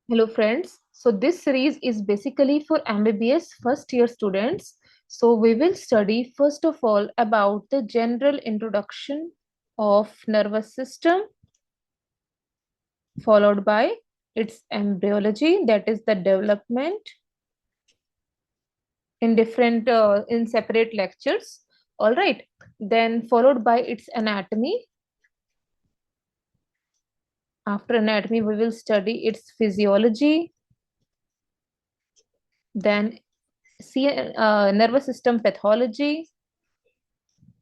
Hello friends. So this series is basically for MBBS first year students. So we will study first of all about the general introduction of nervous system, followed by its embryology, that is the development in different in separate lectures. All right. Then followed by its anatomy. After anatomy we will study its physiology, then nervous system pathology,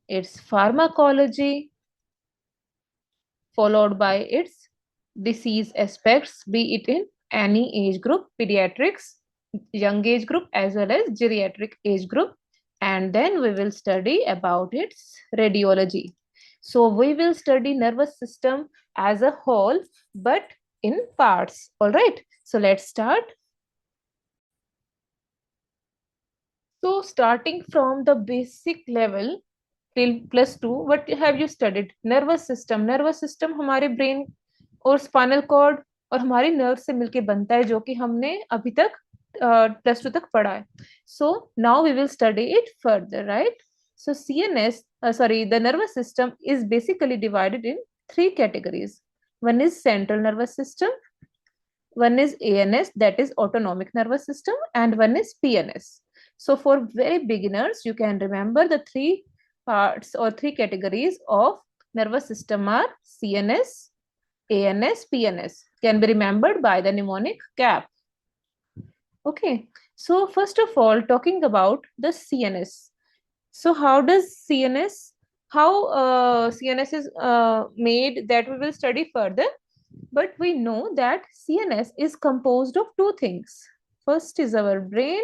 its pharmacology, followed by its disease aspects, be it in any age group, pediatrics, young age group, as well as geriatric age group. And then we will study about its radiology. So we will study nervous system as a whole, but in parts. All right. So let's start. So starting from the basic level till +2, what have you studied? Nervous system. Nervous system हमारे brain और spinal cord और हमारी nerve से मिलके बनता है, जो कि हमने अभी तक +2 तक पढ़ा है. So now we will study it further, right? So the nervous system is basically divided in 3 categories. One is central nervous system, one is ANS, that is autonomic nervous system, and one is PNS. So for very beginners, you can remember the 3 parts or 3 categories of nervous system are CNS, ANS, PNS. Can be remembered by the mnemonic CAP. Okay, so first of all, talking about the CNS. So how does CNS is made, that we will study further. But we know that CNS is composed of 2 things. First is our brain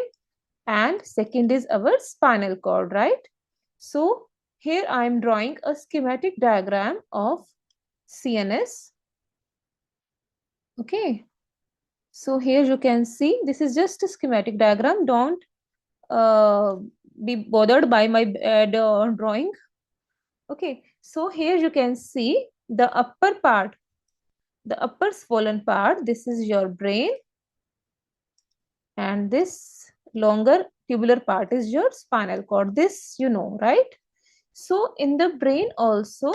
and second is our spinal cord, right? So here I am drawing a schematic diagram of CNS. Okay. So here you can see, this is just a schematic diagram. Don't be bothered by my drawing. Okay. So here you can see the upper part, the upper swollen part. This is your brain. And this longer tubular part is your spinal cord. This you know, right? So in the brain also,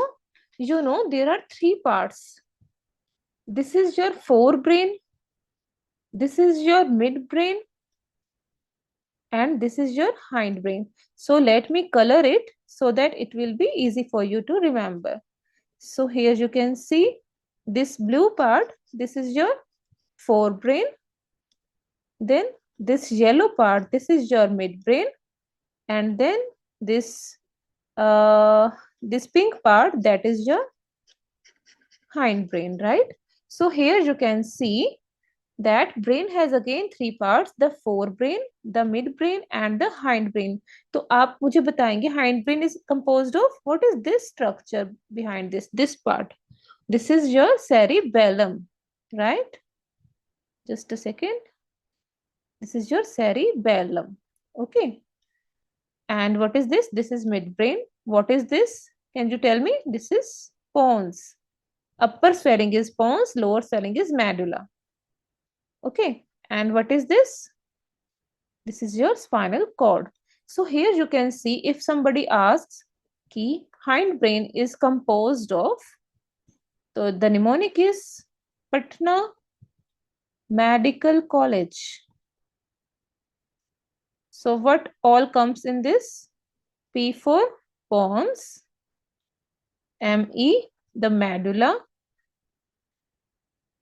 there are 3 parts. This is your forebrain, this is your midbrain, and this is your hindbrain. So let me color it so that it will be easy for you to remember. So here you can see this blue part, this is your forebrain. Then this yellow part, this is your midbrain. And then this pink part, that is your hindbrain, right? So here you can see that brain has again 3 parts, the forebrain, the midbrain, and the hindbrain. तो आप मुझे बताएंगे hindbrain is composed of, what is this structure behind this part? This is your cerebellum, right? Just a second. This is your cerebellum. Okay. And what is this? This is midbrain. What is this? Can you tell me? This is pons. Upper swelling is pons, lower swelling is medulla. Okay. And what is this? This is your spinal cord. So here you can see, if somebody asks ki hindbrain is composed of, so the mnemonic is Patna Medical College. So what all comes in this? P for pons, ME, the medulla,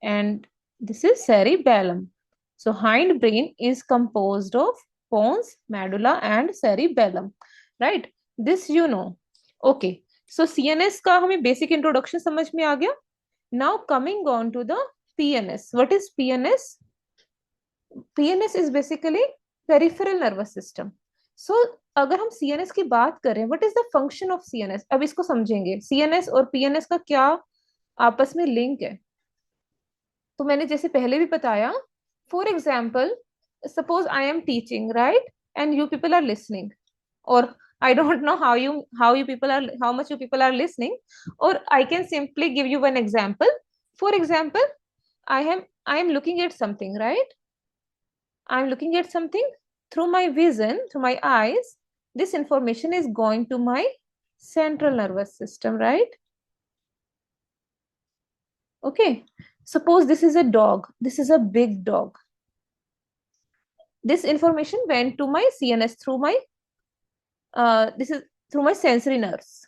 and this is cerebellum. So hindbrain is composed of pons, medulla, and cerebellum, right? This you know. Okay. So CNS का हमें basic introduction समझ में आ गया. Now coming on to the PNS. What is PNS? PNS is basically peripheral nervous system. So अगर हम CNS की बात करें, what is the function of CNS? अब इसको समझेंगे. CNS और PNS का क्या आपस में लिंक है? तो मैंने जैसे पहले भी बताया, for example, suppose I am teaching, right? And you people are listening, or I don't know how much you people are listening, or I can simply give you one example. For example, I am looking at something, right? I'm looking at something through my vision, through my eyes. This information is going to my central nervous system, right? Okay. Suppose this is a dog. This is a big dog. This information went to my CNS through my this is through my sensory nerves.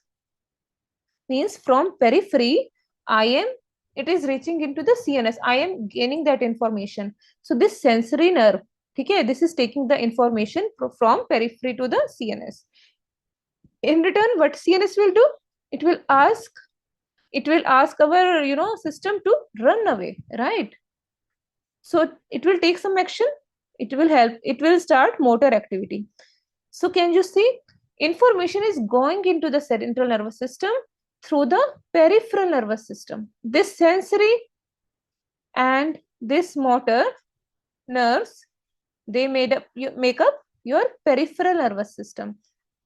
Means from periphery, it is reaching into the CNS. I am gaining that information. So this sensory nerve, okay, this is taking the information from periphery to the CNS. In return, what CNS will do? It will ask, our system to run away, right? So it will take some action. It will help. It will start motor activity. So can you see? Information is going into the central nervous system through the peripheral nervous system. This sensory and this motor nerves, they make up your peripheral nervous system.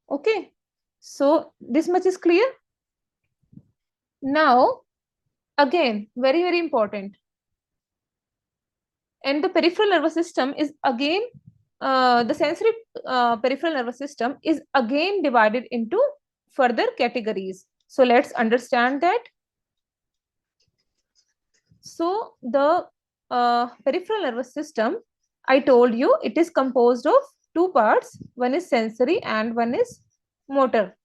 Okay. So this much is clear. Now, again, very, very important. And the peripheral nervous system is again, the sensory peripheral nervous system is again divided into further categories. So let's understand that. So the peripheral nervous system, I told you, it is composed of two parts. One is sensory and one is motor,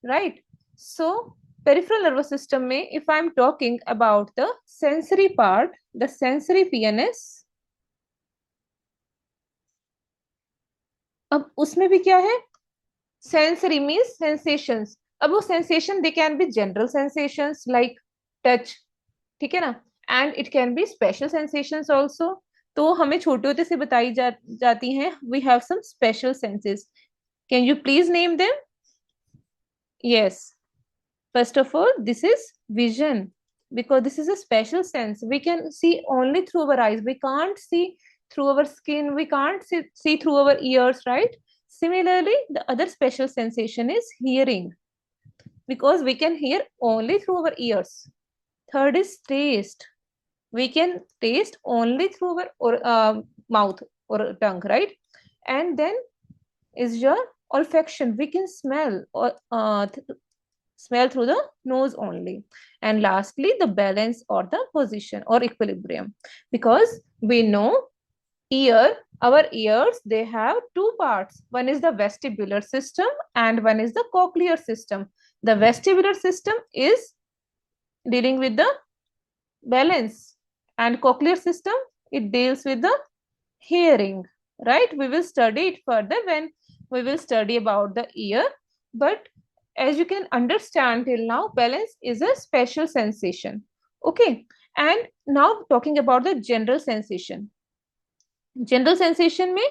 right? So peripheral nervous system में, if I am talking about the sensory part, the sensory PNS, अब उसमें भी क्या है? Sensory means sensations. अब वो sensation, they can be general sensations like touch, ठीक है ना? And it can be special sensations also. तो हमें छोटे होते से बताई जाती हैं. We have some special senses. Can you please name them? Yes. First of all, this is vision, because this is a special sense. We can see only through our eyes. We can't see through our skin. We can't see through our ears, right? Similarly, the other special sensation is hearing, because we can hear only through our ears. Third is taste. We can taste only through our mouth or tongue, right? And then is your olfaction. We can smell or smell through the nose only. And lastly, the balance or the position or equilibrium, because we know our ears, they have two parts. One is the vestibular system and one is the cochlear system. The vestibular system is dealing with the balance, and cochlear system, it deals with the hearing, right? We will study it further when we will study about the ear, but as you can understand till now, balance is a special sensation. Okay. And now talking about the general sensation. General sensation may,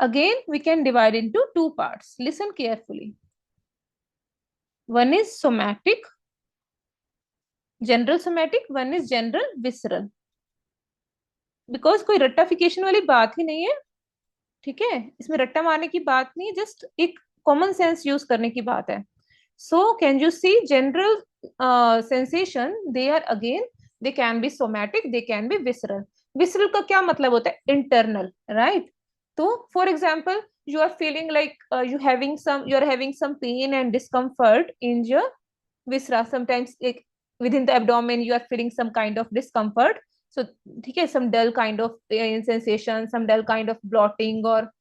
again, we can divide into two parts. Listen carefully. One is somatic, general somatic, one is general visceral. Because कोई रट्टाफिकेशन वाली बात ही नहीं है, ठीक है? इसमें रट्टा मारने की बात नहीं, जस्ट एक कॉमन सेंस यूज करने की बात है. So can you see general sensation, they are again, they can be somatic, they can be visceral. Visceral का क्या मतलब होता है? Internal, right? तो for example, you are feeling like you are having some pain and discomfort in your viscera. Sometimes within the abdomen you are feeling some kind of discomfort. So ठीक है, some dull kind of pain sensation, some dull kind of bloating, or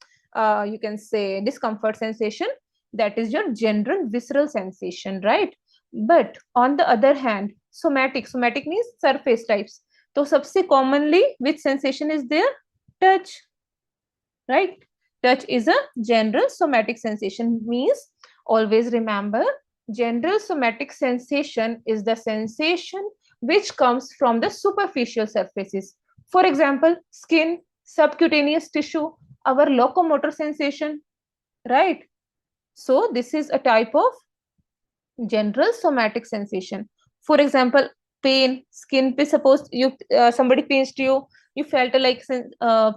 you can say discomfort sensation. That is your general visceral sensation, right? But on the other hand, somatic means surface types. तो सबसे commonly which sensation is there? Touch, right? Touch is a general somatic sensation. Means always remember, general somatic sensation is the sensation which comes from the superficial surfaces. For example, skin, subcutaneous tissue, our locomotor sensation, right? So this is a type of general somatic sensation. For example, pain, skin pe, suppose you somebody pinched you, you felt like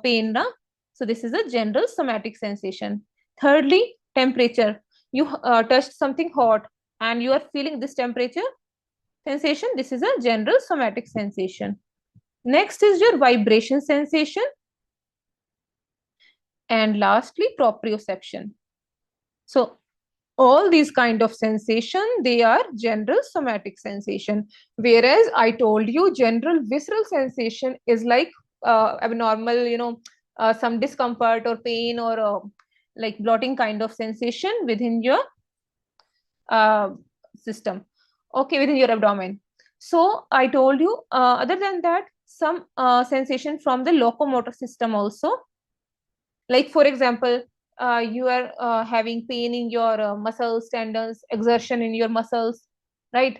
pain, na? So this is a general somatic sensation. Thirdly, temperature. You touched something hot and you are feeling this temperature sensation. This is a general somatic sensation. Next is your vibration sensation. And lastly, proprioception. So all these kind of sensation, they are general somatic sensation. Whereas I told you general visceral sensation is like abnormal, some discomfort or pain or like blotting kind of sensation within your uh, system, okay, within your abdomen. So I told you, other than that, some sensation from the locomotor system also. Like for example, you are having pain in your muscles, tendons, exertion in your muscles, right?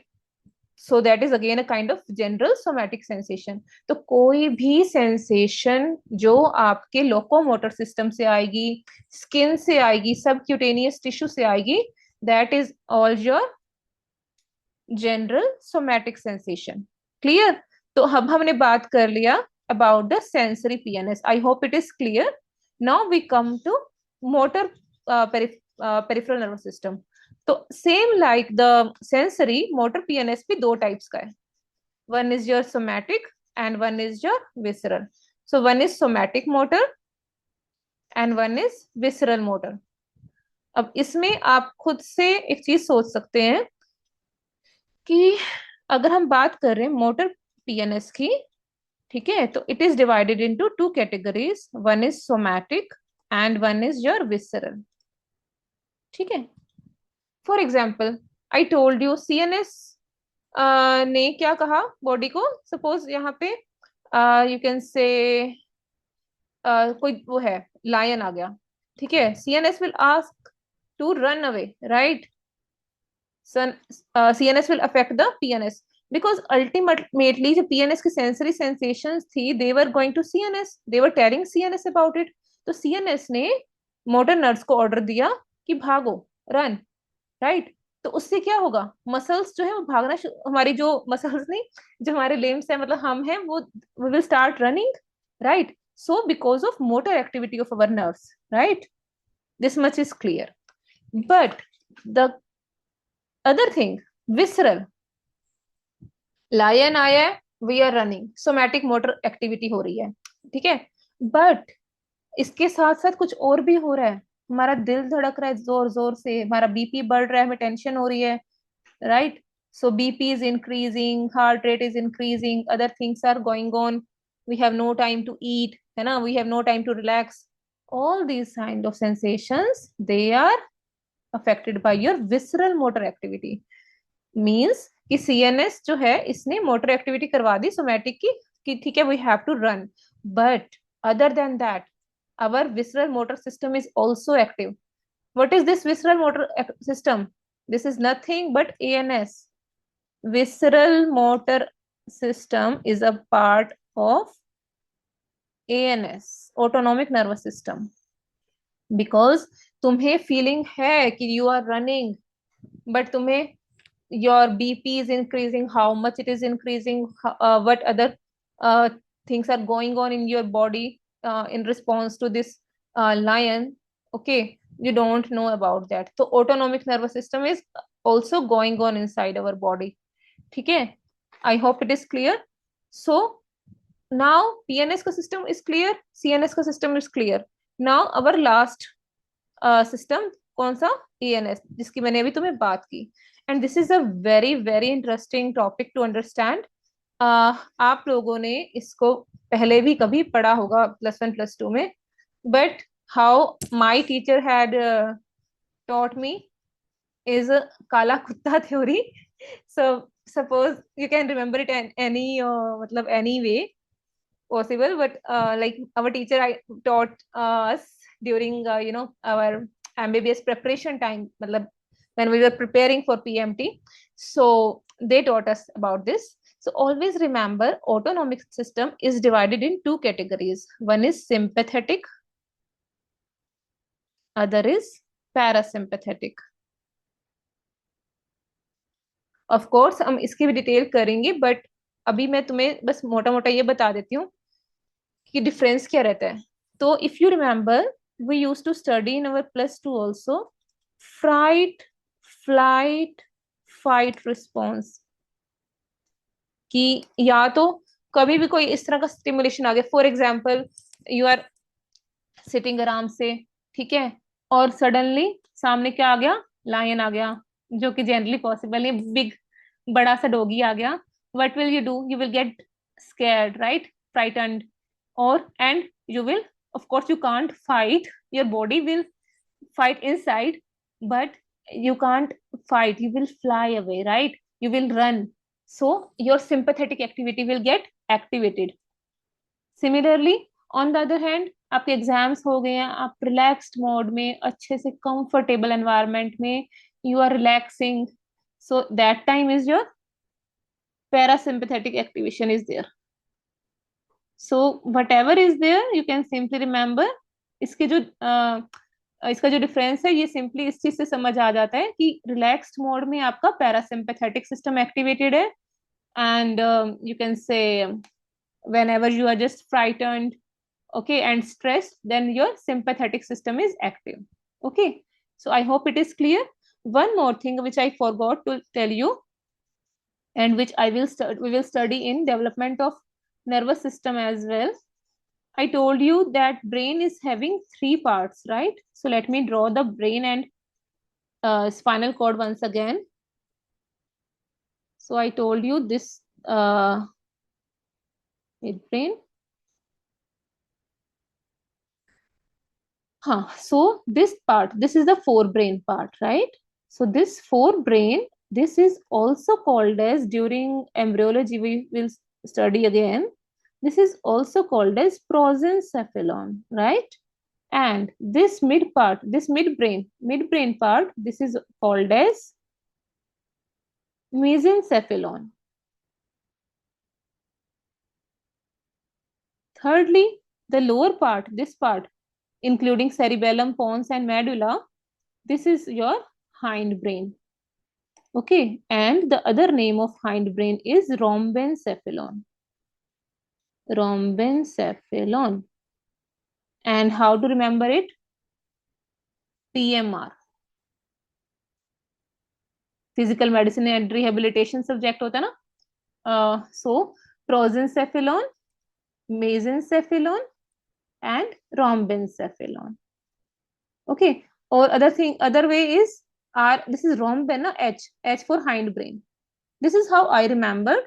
So that is again a kind of general somatic sensation. तो कोई भी sensation जो आपके locomotor system से आएगी, skin से आएगी, subcutaneous tissue से आएगी, that is all your general somatic sensation. Clear? तो अब हमने बात कर लिया about the sensory PNS. I hope it is clear. Now we come to motor peripheral nervous system. तो same like the sensory, motor PNS भी दो types का है. One is your somatic and one is your visceral. So one is somatic motor and one is visceral motor. अब इसमें आप खुद से एक चीज सोच सकते हैं कि अगर हम बात कर रहे हैं मोटर PNS की, ठीक है, तो it is divided into two categories. One is somatic and one is your visceral. ठीक है. For example I told you CNS ने क्या कहा बॉडी को. सपोज यहाँ पे यू कैन से कोई वो है, लायन आ गया, ठीक है. CNS will ask to run away, right. CNS will affect the PNS because ultimately the PNS की sensory sensations थी, they were going to CNS, they were telling CNS about it. तो CNS ने motor nerves को order दिया कि भागो, run, right. तो उससे क्या होगा, मसल्स जो है वो भागना, हमारी जो मसल्स नहीं, जो हमारे लिम्स है, मतलब हम हैं वो, we will start running, right. So because of motor activity of our nerves, right, this much is clear. But the other thing, visceral, lion आया है, we are running, somatic motor activity हो रही है, ठीक है. बट इसके साथ साथ कुछ और भी हो रहा है. हमारा दिल धड़क रहा है जोर जोर से, हमारा बीपी बढ़ रहा है, हमें टेंशन हो रही है, right. So BP is increasing, heart rate is increasing, other things are going on, we have no time to eat, है ना, we have no time to relax. All these kind of sensations, they are affected by your visceral motor activity. Means कि CNS जो है इसने motor activity करवा दी somatic की कि ठीक है, we have to run. But other than that, our visceral motor system is also active. What is this visceral motor system? This is nothing but ANS. Visceral motor system is a part of ANS, autonomic nervous system. Because तुम्हें feeling है कि you are running, but तुम्हें your BP is increasing, how much it is increasing, what other things are going on in your body in response to this lion, okay, you don't know about that. So autonomic nervous system is also going on inside our body. ठीक है. I hope it is clear. So now PNS का system is clear, CNS का system is clear. Now our last system कौन सा, ANS, जिसकी मैंने अभी तुम्हें बात की. And this is a very very interesting topic to understand. आप लोगों ने इसको पहले भी कभी पढ़ा होगा +1 +2 में, but how my teacher had taught me is काला कुत्ता theory. So suppose you can remember it in any मतलब any way possible, but like our teacher taught us during our MBBS preparation time, matlab when we were preparing for PMT. So they taught us about this. So always remember, autonomic system is divided in two categories. One is sympathetic, other is parasympathetic. Of course हम इसकी भी detail करेंगे, but अभी मैं तुम्हें बस मोटा मोटा ये बता देती हूँ कि डिफरेंस क्या रहता है. तो if you remember, we used to study in our +2 also, fright, flight, fight response. कि या तो कभी भी कोई इस तरह का स्टिमुलेशन आ गया, for example you are sitting आराम से, ठीक है, और सडनली सामने क्या आ गया, लायन आ गया, जो कि जनरली पॉसिबल नहीं, बिग बड़ा सा डॉगी आ गया, what will you do, you will get scared, right, frightened, or and you will, of course you can't fight, your body will fight inside, but you can't fight, you will fly away, right, you will run, so your sympathetic activity will get activated. Similarly, on the other hand, आपके exams हो गए हैं, आप relaxed mode में, अच्छे से comfortable environment में, you are relaxing, so that time is your parasympathetic activation is there. So whatever is there, you can simply remember. इसके जो इसका जो डिफरेंस है, ये सिंपली इस चीज से समझ आ जाता है कि रिलैक्स्ड मोड में आपका पैरासिम्पैथेटिक सिस्टम एक्टिवेटेड है, and you can say whenever you are just frightened, okay, and stressed, then your sympathetic system is active. Okay, so I hope it is clear. One more thing which I forgot to tell you, and which we will study in development of nervous system as well. I told you that brain is having three parts, right? So let me draw the brain and spinal cord once again. So I told you this midbrain. So this part, this is the forebrain part, right? So this forebrain, this is also called as, during embryology we will study again, this is also called as prosencephalon, right? And this mid part, this midbrain part, this is called as mesencephalon. Thirdly, the lower part, this part, including cerebellum, pons, and medulla, this is your hindbrain. Okay, and the other name of hindbrain is rhombencephalon. Rhombencephalon. And how to remember it? PMR. Physical medicine and rehabilitation subject होता है ना. So prosencephalon, mesencephalon, and rhombencephalon. Okay, or other way is R. This is rhomben, na, H for hindbrain. This is how I remembered.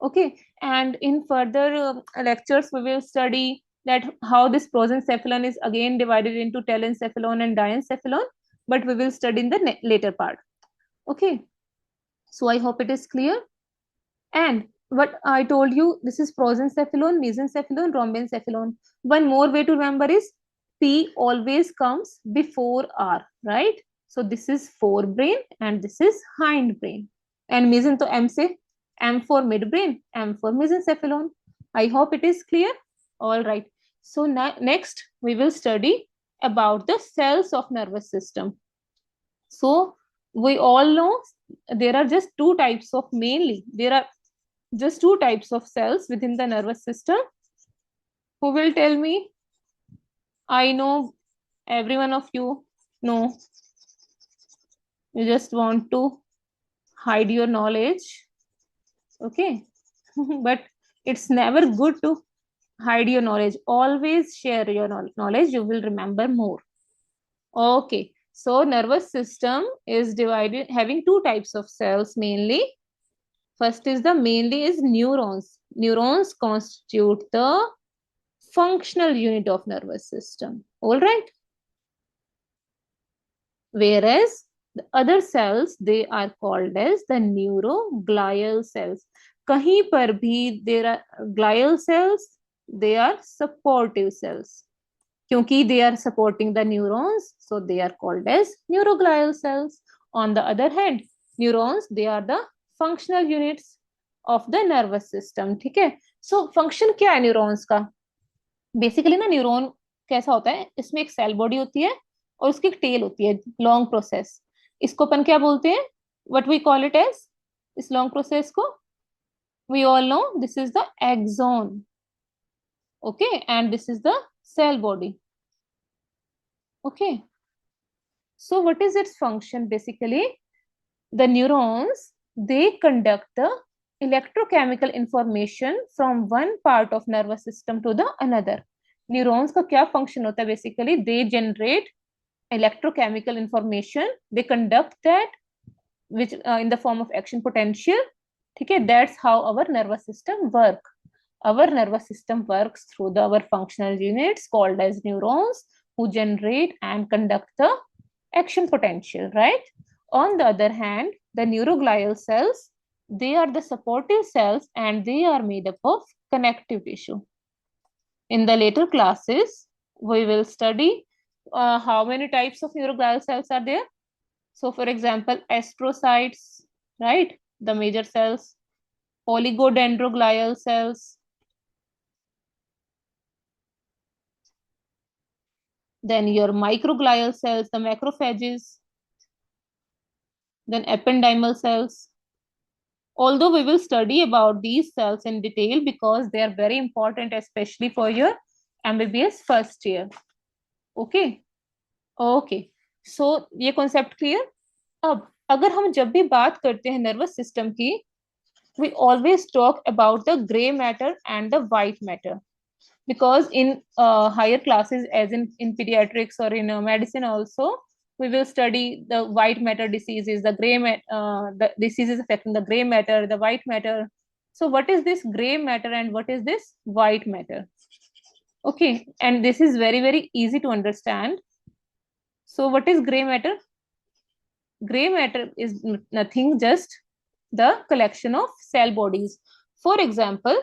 Okay, and in further lectures we will study that how this prosencephalon is again divided into telencephalon and diencephalon, but we will study in the later part. Okay, so I hope it is clear. And what I told you, this is prosencephalon, mesencephalon, rhombencephalon. One more way to remember is P always comes before R, right? So this is forebrain and this is hindbrain. And mesen to M se, M for midbrain, M for mesencephalon. I hope it is clear. All right. So next we will study about the cells of nervous system. So we all know there are just two types of, mainly there are just two types of cells within the nervous system. Who will tell me? I know every one of you know. You just want to hide your knowledge. Okay. But it's never good to hide your knowledge. Always share your knowledge. You will remember more. Okay. So nervous system is divided, having two types of cells mainly. First is mainly is neurons. Neurons constitute the functional unit of nervous system. All right. Whereas the other cells, they are called as the neuroglial cells. Kahin par bhi there are glial cells, they are supportive cells. Kyunki they are supporting the neurons, so they are called as neuroglial cells. On the other hand, neurons, they are the functional units of the nervous system. ठीक है? So function क्या है neurons का? Basically ना neuron कैसा होता है? इसमें एक cell body होती है और उसकी एक tail होती है, long process. इसको अपन क्या बोलते हैं? What we call it as? इस long process को? We all know this is the axon. Okay, and this is the cell body. Okay. So what is its function? Basically, the neurons, they conduct the electrochemical information from one part of nervous system to the another. Neurons का क्या function होता है? Basically they generate electrochemical information, they conduct that which in the form of action potential. ठीक है, that's how our nervous system work. Our nervous system works through our functional units called as neurons, who generate and conduct the action potential, right? On the other hand, the neuroglial cells, they are the supportive cells and they are made up of connective tissue. In the later classes, we will study how many types of neuroglial cells are there. So, for example, astrocytes, right? The major cells, oligodendroglial cells, then your microglial cells, the macrophages, then ependymal cells. Although we will study about these cells in detail because they are very important, especially for your MBBS first year. Okay. Okay, so ये concept clear. अब अगर हम जब भी बात करते हैं nervous system की, we always talk about the grey matter and the white matter, because in higher classes, as in pediatrics or in medicine also, we will study the white matter diseases, the the diseases affecting the gray matter, the white matter. So what is this gray matter and what is this white matter? Okay, and this is very very easy to understand. So what is gray matter? Gray matter is nothing, just the collection of cell bodies. For example,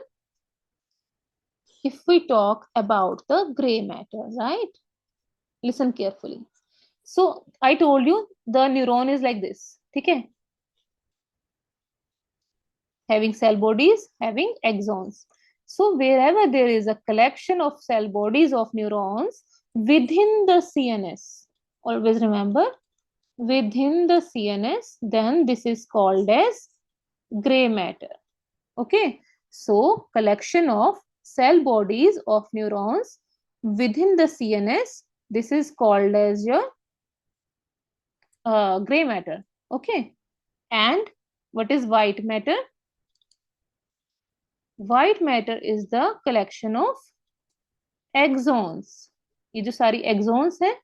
if we talk about the gray matter, right? Listen carefully. So I told you the neuron is like this, okay? Having cell bodies, having axons. So wherever there is a collection of cell bodies of neurons within the CNS, always remember, within the CNS, then this is called as gray matter. Okay, so collection of cell bodies of neurons within the CNS, this is called as your gray matter. Okay, and what is white matter? White matter is the collection of axons. ये जो सारी axons है,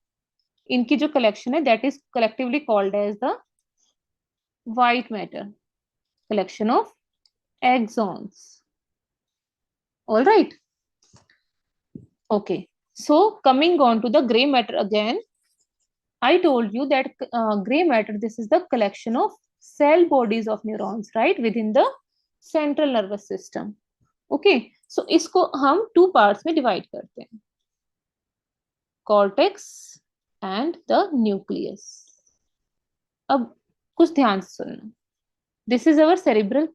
इनकी जो collection है, that is collectively called as the white matter, collection of axons. All right. Okay. So coming on to the gray matter again, I told you that gray matter, this is the collection of cell bodies of neurons, right, within the central nervous system. Okay. So इसको हम two parts में divide करते हैं, cortex and the nucleus. अब कुछ ध्यान से सुनना. This is our cerebrum,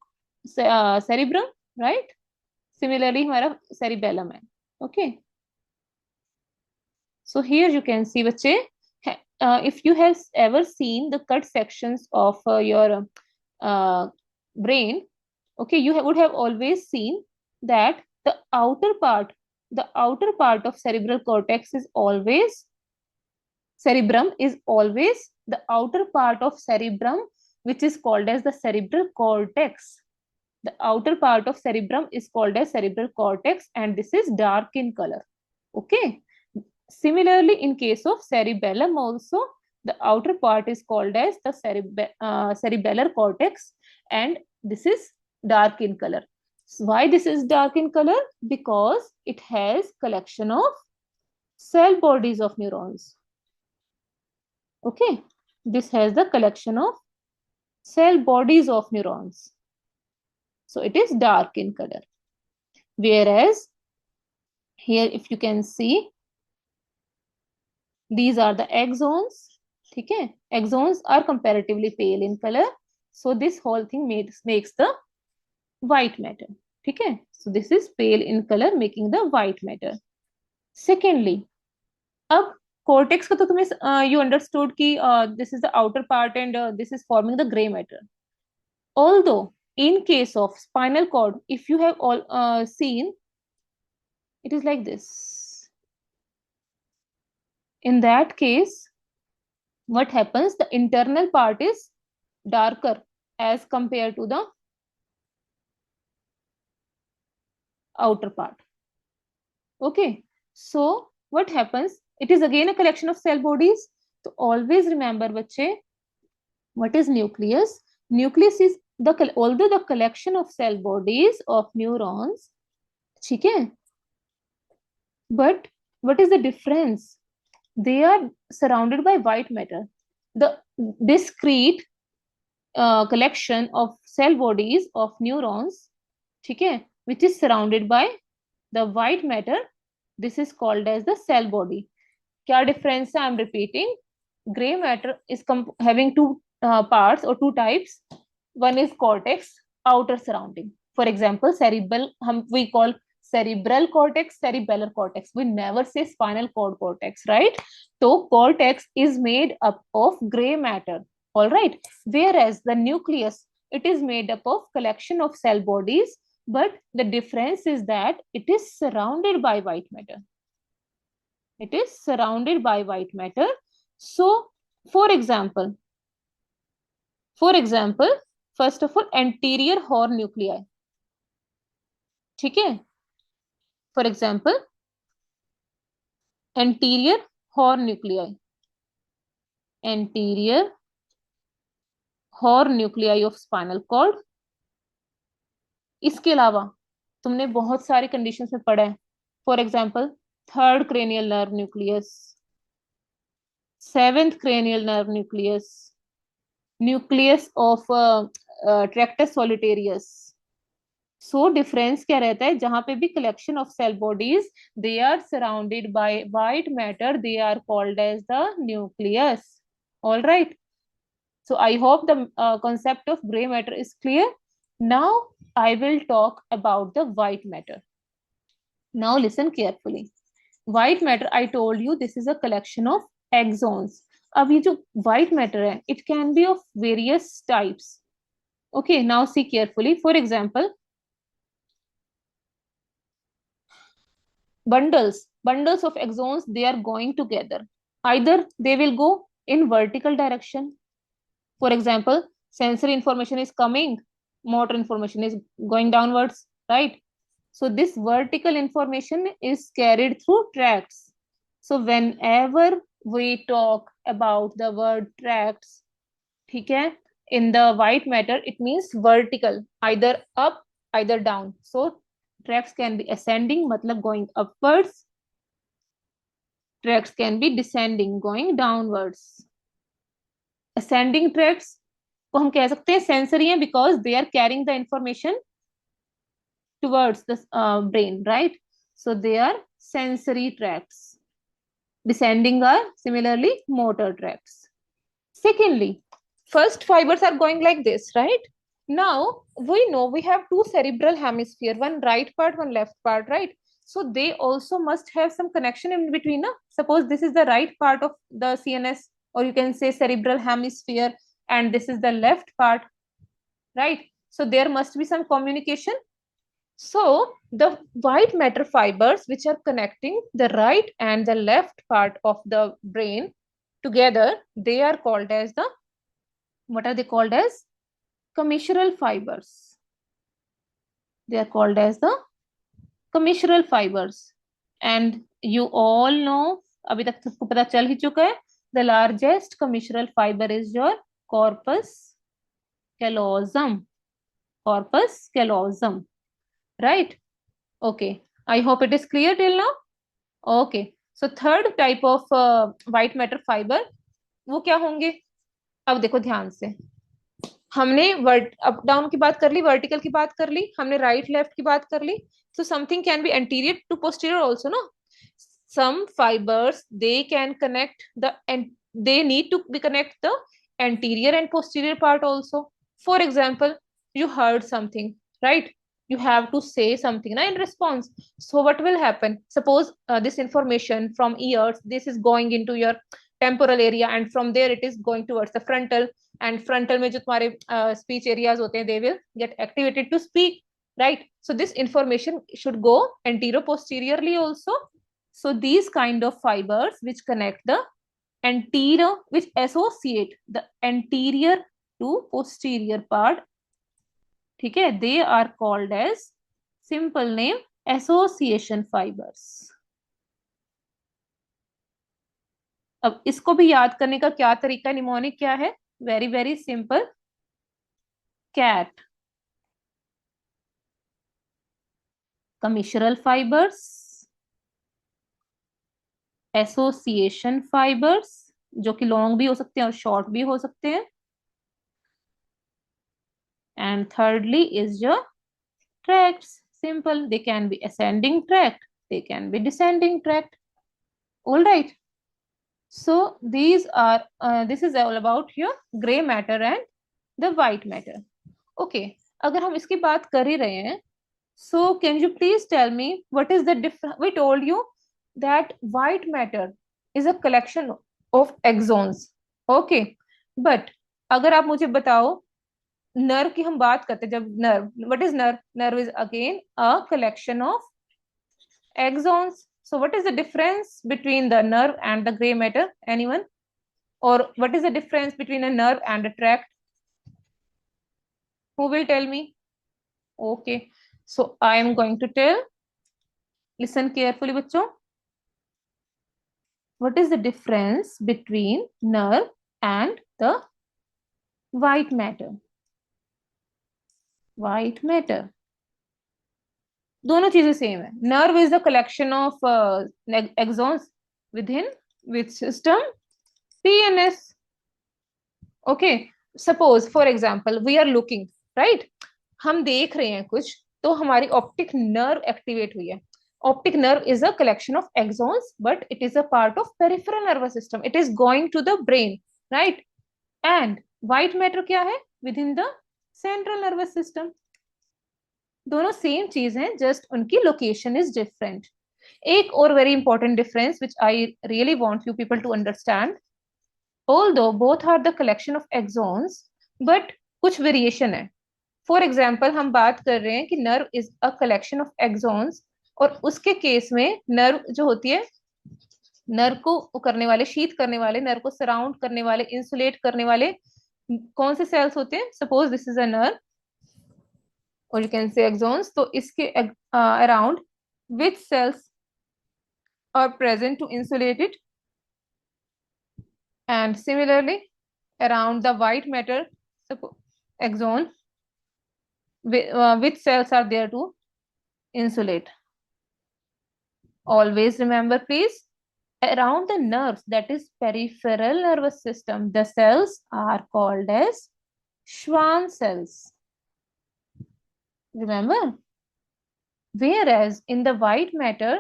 right? Similarly हमारा cerebellum है. Okay. So here you can see, बच्चे, if you have ever seen the cut sections of your brain, okay, you would have always seen that the outer part of cerebral cortex is always, cerebrum is always the outer part of cerebrum, which is called as the cerebral cortex. The outer part of cerebrum is called as cerebral cortex, and this is dark in color. Okay. Similarly, in case of cerebellum also, the outer part is called as the cerebellar cortex, and this is dark in color. So why this is dark in color? Because it has collection of cell bodies of neurons. Okay, this has the collection of cell bodies of neurons. So it is dark in color. Whereas here, if you can see, these are the axons. Okay, axons are comparatively pale in color. So this whole thing makes the white matter. Okay, so this is pale in color, making the white matter. Secondly, अब cortex का तो तुम्हें you understood कि this is the outer part and this is forming the gray matter. Although in case of spinal cord, if you have all seen, it is like this. In that case, what happens? The internal part is darker as compared to the outer part. Okay, so what happens? It is again a collection of cell bodies. So always remember, bache, what is nucleus? Nucleus is although the collection of cell bodies of neurons, ठीक है? But what is the difference? They are surrounded by white matter. The discrete collection of cell bodies of neurons, ठीक है, which is surrounded by the white matter, this is called as the cell body. क्या difference है? I'm repeating. Gray matter is having two parts or two types. One is cortex, outer surrounding. For example, cerebral, we call cerebral cortex, cerebellar cortex. We never say spinal cord cortex, right? So cortex is made up of gray matter, all right? Whereas the nucleus, it is made up of collection of cell bodies, but the difference is that it is surrounded by white matter. It is surrounded by white matter. So, for example, first of all, anterior horn nuclei. ठीक है? For example, anterior horn nuclei. Anterior horn nuclei of spinal cord. इसके अलावा तुमने बहुत सारे conditions में पढ़ा है. For example, third cranial nerve nucleus, seventh cranial nerve nucleus, nucleus of tractus solitarius. So difference क्या रहता है? जहां पे भी collection of cell bodies, they are surrounded by white matter, they are called as the nucleus. All right. So I hope the concept of gray matter is clear. Now I will talk about the white matter. Now listen carefully. White matter, I told you, this is a collection of axons. अब ये जो white matter है, it can be of various types. Okay, now see carefully. For example, bundles of axons, they are going together. Either they will go in vertical direction. For example, sensory information is coming, motor information is going downwards, right? So this vertical information is carried through tracts. So whenever we talk about the word tracts, ठीक है, in the white matter, it means vertical, either up, either down. So tracts can be ascending, मतलब going upwards. Tracts can be descending, going downwards. Ascending tracts को हम कह सकते हैं sensory हैं because they are carrying the information towards the brain, right? So they are sensory tracts. Descending are similarly motor tracts. Secondly, first fibers are going like this, right? Now we know we have two cerebral hemisphere, one right part, one left part, right? So they also must have some connection in between. Na? Suppose this is the right part of the CNS, or you can say cerebral hemisphere, and this is the left part, right? So there must be some communication. So the white matter fibers which are connecting the right and the left part of the brain together, they are called as the, what are they called as? Commissural fibers. They are called as the commissural fibers. And you all know, अभी तक सबको पता चल ही चुका है, the largest commissural fiber is your corpus callosum. Corpus callosum. Right? Okay. I hope it is clear till now. Okay. So third type of white matter fiber, वो क्या होंगे? अब देखो ध्यान से. हमने अप डाउन की बात कर ली, वर्टिकल की बात कर ली, हमने राइट लेफ्ट की बात कर ली. So something can be anterior to posterior also, no? Some fibers, they can connect the, and they need to be connect the anterior and posterior part also. For example, you heard something, right? You have to say something in response. So what will happen? Suppose this information from ears, this is going into your temporal area, and from there it is going towards the frontal, and frontal में जो तुम्हारे speech areas होते हैं, they will get activated to speak, right? So this information should go anterior posteriorly also. So these kind of fibers which connect the anterior, which associate the anterior to posterior part, ठीक है, they are called as, simple name, association fibres. अब इसको भी याद करने का क्या तरीका, निमोनिक क्या है? Very very simple, cat. Commissural fibres, association fibres, जो कि लॉन्ग भी हो सकते हैं और शॉर्ट भी हो सकते हैं, and thirdly is your tracts. Simple, they can be ascending tract, they can be descending tract. All right, so these are this is all about your gray matter and the white matter. Okay, अगर हम इसकी बात कर ही रहे हैं, so can you please tell me what is the difference? We told you that white matter is a collection of axons. Okay, but अगर आप मुझे बताओ, नर्व की हम बात करते हैं, जब nerve, what is nerve? Nerve is again a collection of axons. So what is the difference between the nerve and the gray matter? Anyone? Or what is the difference between a nerve and a tract? Who will tell me? Okay, so I am going to tell. Listen carefully, बच्चों. What is the difference between nerve and the white matter? White matter, दोनों चीजें same है. Nerve is the collection of axons with which system? PNS. Okay, suppose for example we are looking, right, हम देख रहे हैं कुछ, तो हमारी ऑप्टिक नर्व एक्टिवेट हुई है. Optic nerve is a collection of axons, but it is a part of peripheral nervous system. It is going to the brain, right. And white matter क्या है? Within the central nervous system. दोनों same चीज हैं, just उनकी location is different. एक और very important difference which I really want you people to understand, although both are the collection of axons, but कुछ variation है. For example, हम बात कर रहे हैं कि nerve is a collection of axons, और उसके केस में नर्व जो होती है, नर्व को करने वाले, शीथ करने वाले, नर्व को सराउंड करने वाले, इंसुलेट करने वाले कौन से सेल्स होते हैं? Suppose this is a nerve, or you can say axons. तो इसके around which cells are present to insulate it, and similarly around the white matter axon, which cells are there to insulate? Always remember, please, around the nerves, that is peripheral nervous system, the cells are called as Schwann cells. Remember? Whereas in the white matter,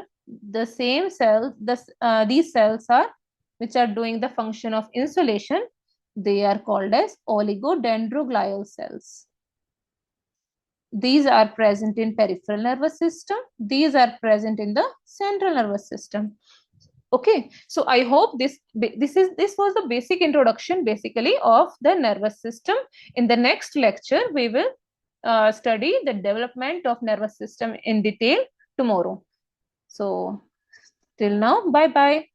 the same cells, these cells are, which are doing the function of insulation, they are called as oligodendroglial cells. These are present in peripheral nervous system. These are present in the central nervous system. Okay, so I hope this was the basic introduction basically of the nervous system. In the next lecture, we will study the development of nervous system in detail tomorrow. So till now, bye bye.